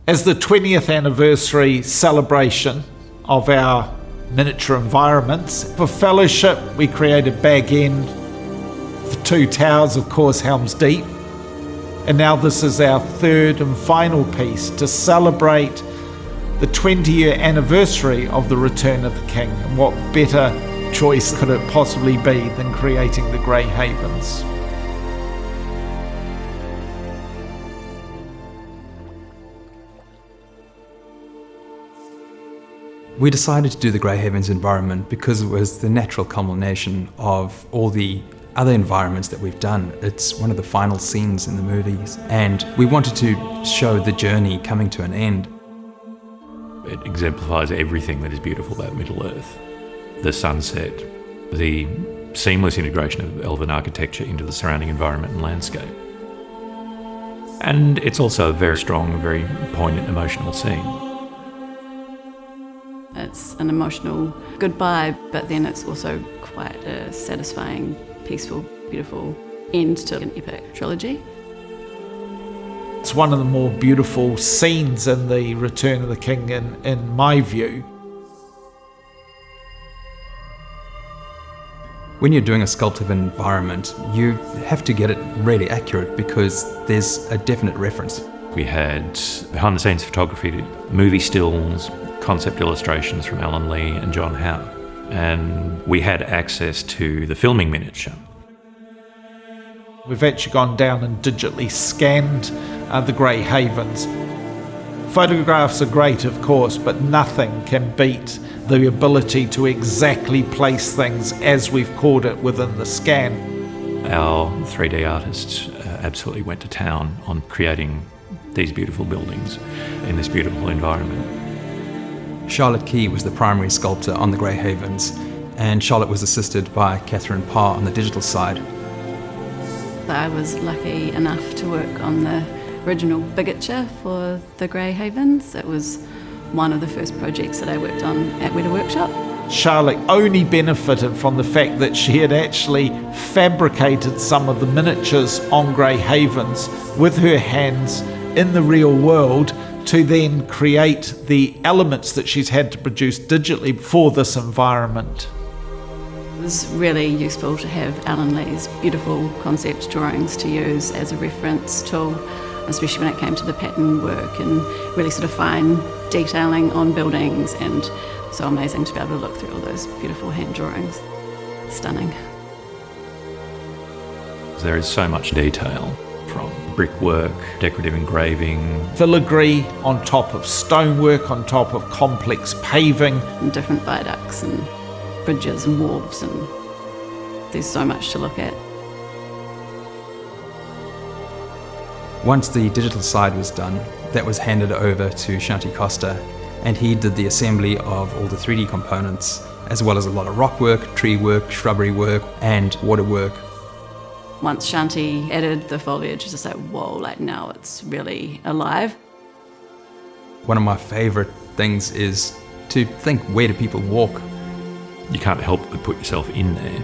As the 20th anniversary celebration of our miniature environments, for Fellowship we created Bag End, the Two Towers, of course, Helm's Deep, and now this is our third and final piece to celebrate the 20-year anniversary of the Return of the King. And what better choice could it possibly be than creating the Grey Havens? We decided to do the Grey Havens environment because it was the natural culmination of all the other environments that we've done. It's one of the final scenes in the movies, and we wanted to show the journey coming to an end. It exemplifies everything that is beautiful about Middle-earth. The sunset, the seamless integration of elven architecture into the surrounding environment and landscape. And it's also a very strong, very poignant, emotional scene. It's an emotional goodbye, but then it's also quite a satisfying, peaceful, beautiful end to an epic trilogy. It's one of the more beautiful scenes in the Return of the King in my view. When you're doing a sculptive environment, you have to get it really accurate because there's a definite reference. We had behind-the-scenes photography, movie stills, concept illustrations from Alan Lee and John Howe, and we had access to the filming miniature. We've actually gone down and digitally scanned the Grey Havens. Photographs are great, of course, but nothing can beat the ability to exactly place things as we've called it within the scan. Our 3D artists absolutely went to town on creating these beautiful buildings in this beautiful environment. Charlotte Key was the primary sculptor on the Grey Havens, and Charlotte was assisted by Catherine Parr on the digital side. I was lucky enough to work on the original bigature for the Grey Havens. It was one of the first projects that I worked on at Wētā Workshop. Charlotte only benefited from the fact that she had actually fabricated some of the miniatures on Grey Havens with her hands in the real world to then create the elements that she's had to produce digitally for this environment. It was really useful to have Alan Lee's beautiful concept drawings to use as a reference tool, especially when it came to the pattern work and really sort of fine detailing on buildings, and so amazing to be able to look through all those beautiful hand drawings. Stunning. There is so much detail, from brickwork, decorative engraving, Filigree on top of stonework, on top of complex paving. And different viaducts and bridges and wharves, and there's so much to look at. Once the digital side was done, that was handed over to Shanti Costa, and he did the assembly of all the 3D components, as well as a lot of rock work, tree work, shrubbery work, and water work. Once Shanti added the foliage, it's just like, whoa, like now it's really alive. One of my favourite things is to think, where do people walk? you can't help but put yourself in there.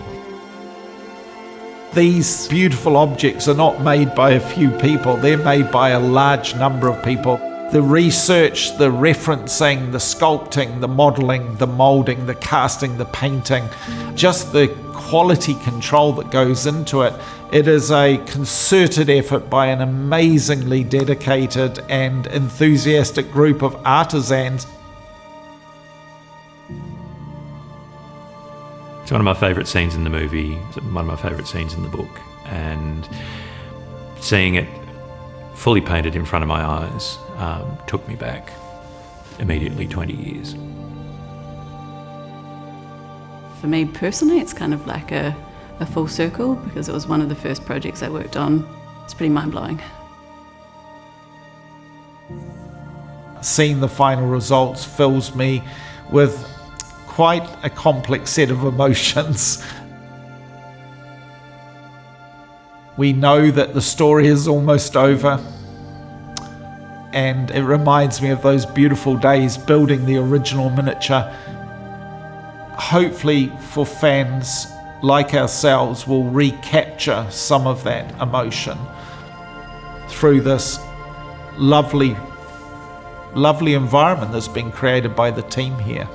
These beautiful objects are not made by a few people, they're made by a large number of people. The research, the referencing, the sculpting, the modelling, the moulding, the casting, the painting, just the quality control that goes into it. It is a concerted effort by an amazingly dedicated and enthusiastic group of artisans. It's one of my favourite scenes in the movie, one of my favourite scenes in the book, and seeing it fully painted in front of my eyes took me back immediately 20 years. For me personally, it's kind of like a full circle because it was one of the first projects I worked on. It's pretty mind-blowing. Seeing the final results fills me with quite a complex set of emotions. We know that the story is almost over, and it reminds me of those beautiful days building the original miniature. Hopefully for fans like ourselves will recapture some of that emotion through this lovely lovely environment that's been created by the team here.